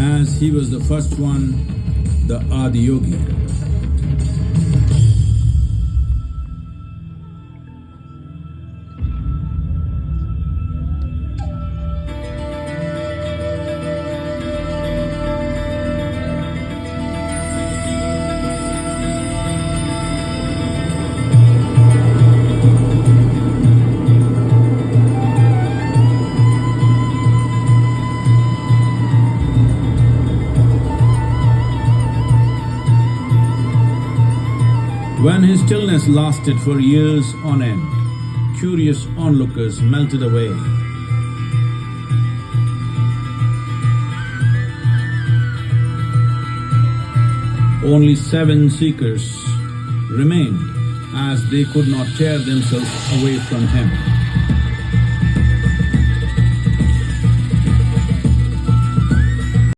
as he was the first one, the Adiyogi. When his stillness lasted for years on end, curious onlookers melted away. Only 7 seekers remained, as they could not tear themselves away from him.